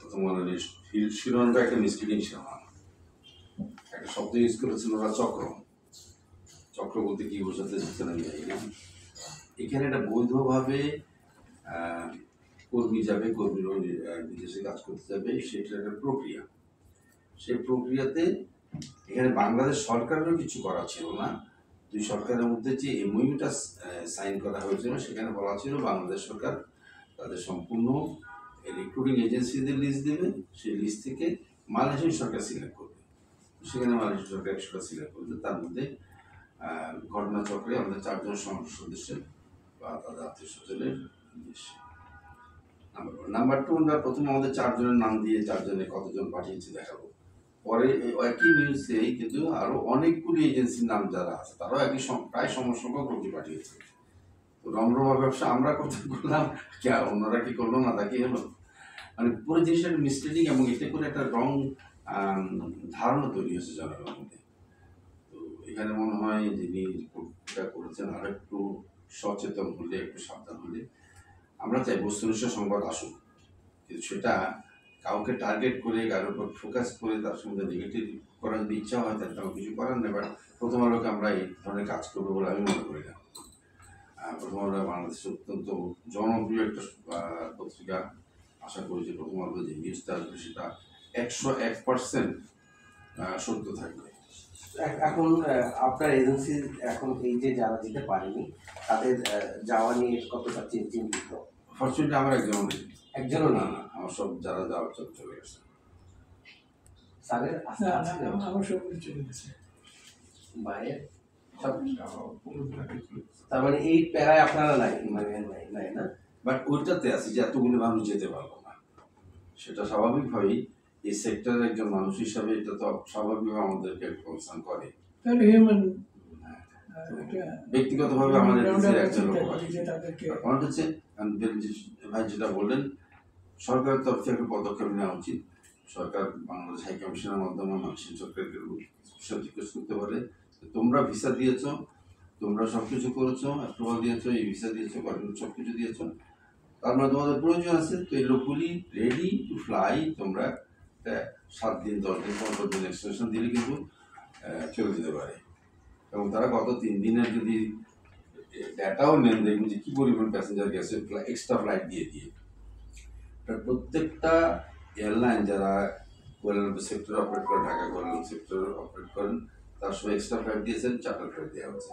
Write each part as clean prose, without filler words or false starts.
প্রথম আলোর শিরোনামটা একটা মিসলিডিং শিরোনাম। একটা শব্দ ইউজ করেছিল ওরা চক্র। চক্র বলতে কি বোঝাতে চাচ্ছে আমি জানি না। এখানে একটা বৈধভাবে কর্মী যাবে, কর্মীরা বিদেশে কাজ করতে যাবে, সেটা একটা প্রক্রিয়া। সেই প্রক্রিয়াতে এখানে বাংলাদেশ সরকারেরও কিছু করা ছিল না। দুই সরকারের মধ্যে যে এমওইউটা সাইন করা হয়েছিল সেখানে বলা ছিল বাংলাদেশ সরকার তাদের সম্পূর্ণ রিক্রুটিং এজেন্সিদের লিস্ট দেবে, সেই লিস্ট থেকে মালয়েশিয়ান সরকার সিলেক্ট করবে। সেখানে মালয়েশিয়ান সরকার 100টা সিলেক্ট করবে, তার মধ্যে ঘটনাচক্রে আমাদের 4 জন সদস্যের বা তাদের আত্মীয় স্বজনের নাম্বার 2, আমরা প্রথম আমাদের 4 জনের নাম দিয়ে 4 জনে কতজন পাঠিয়েছে দেখাবো। পরে একই নিউজে কিন্তু আরো অনেকগুলি এজেন্সির নাম যারা আছে তারাও একই প্রায় সমসংখ্যক রোগী পাঠিয়েছে। তো রমরমা ব্যবসা আমরা করতে করলাম, অন্যরা কি করলো না, তা কি হলো? মানে পুরো জিনিসটা মিসলিডিং এবং এতে করে একটা রং ধারণা তৈরি হয়েছে জনগণের মধ্যে। তো এখানে মনে হয় যিনি রিপোর্টটা করেছেন আর একটু সচেতন হলে, একটু সাবধান হলে। আমরা চাই বস্তুনিষ্ঠ সংবাদ আসুক, কিন্তু সেটা কাউকে টার্গেট করে কারোর উপর ফোকাস করে তার সঙ্গে নেগেটিভ করার যদি ইচ্ছা হয় তাহলে তেমন কিছু করার নেই। বাট প্রথম আলোকে আমরা এই ধরনের কাজ করবো বলে আমি মনে করি না। প্রথম আলো বাংলাদেশের অত্যন্ত জনপ্রিয় একটা পত্রিকা। আশা করি যে প্রথম আলো যে নিউজটা আসবে সেটা 101% সত্য থাকবে। এখন আপনার এজেন্সি এখন এই যে যারা যেতে পারেনি তাদের যাওয়া নিয়ে কতটা চিন্তিত? ফরচুনেটলি আমার একজনও না, আমার সব যারা যাওয়ার চলে গেছে। স্যারের আমার সব চলে গেছে বাইরে তার মানে এই প্যারায় আপনারা নাই নাই না? বাট ওইটাতে আছে যে এতগুলো মানুষ যেতে পারবো না, সেটা স্বাভাবিকভাবেই এই সেক্টরের একজন মানুষ হিসাবে এটা তো স্বাভাবিকভাবে আমাদেরকে কনসার্ন করে। ব্যক্তিগতভাবে আমাদের একজন লোক হচ্ছে ভাই যেটা বললেন, সরকারের তরফ থেকে একটা পদক্ষেপ নেওয়া উচিত। সরকার বাংলাদেশ হাই কমিশনের মাধ্যমে মালয়েশিয়ান সরকারকে জিজ্ঞেস করতে পারে, তোমরা ভিসা দিয়েছ, তোমরা সবকিছু করেছো, অ্যাপ্রুভাল দিয়েছো, এই ভিসা দিয়েছো, সবকিছু দিয়েছো, তার মানে তোমাদের প্রয়োজন আছে, তো এই লোকগুলি রেডি টু ফ্লাই। তোমরা 7 দিন 10 দিন 15 দিন এক্সটেনশন দিলে কিন্তু চলে যেতে পারে। এবং তারা গত 3 দিনের যদি ডেটাও নেন দেখবেন যে কী পরিমাণ প্যাসেঞ্জার গেছে এক্সট্রা ফ্লাইট দিয়ে। প্রত্যেকটা এয়ারলাইন যারা কুয়ালালামপুর সেক্টর অপারেট করেন, ঢাকা কুয়ালালামপুর সেক্টর অপারেট করেন, তার সবাই এক্সট্রা ফ্লাইট দিয়েছেন, চার্টার ফ্লাইট দেওয়া হচ্ছে।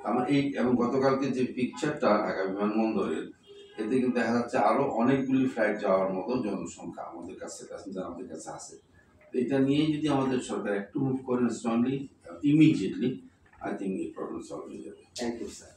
আমার এই এবং গতকালকে যে পিকচারটা ঢাকা বিমানবন্দরের, এতে কিন্তু দেখা যাচ্ছে আরো অনেকগুলি ফ্লাইট যাওয়ার মতো জনসংখ্যা আমাদের কাছে, প্যাসেঞ্জার আমাদের কাছে আছে। এটা নিয়ে যদি আমাদের সরকার একটু মুভ করেন স্ট্রংলি, ইমিডিয়েটলি, আই থিঙ্ক এই প্রবলেম সলভ হয়ে যাবে। Thank you sir.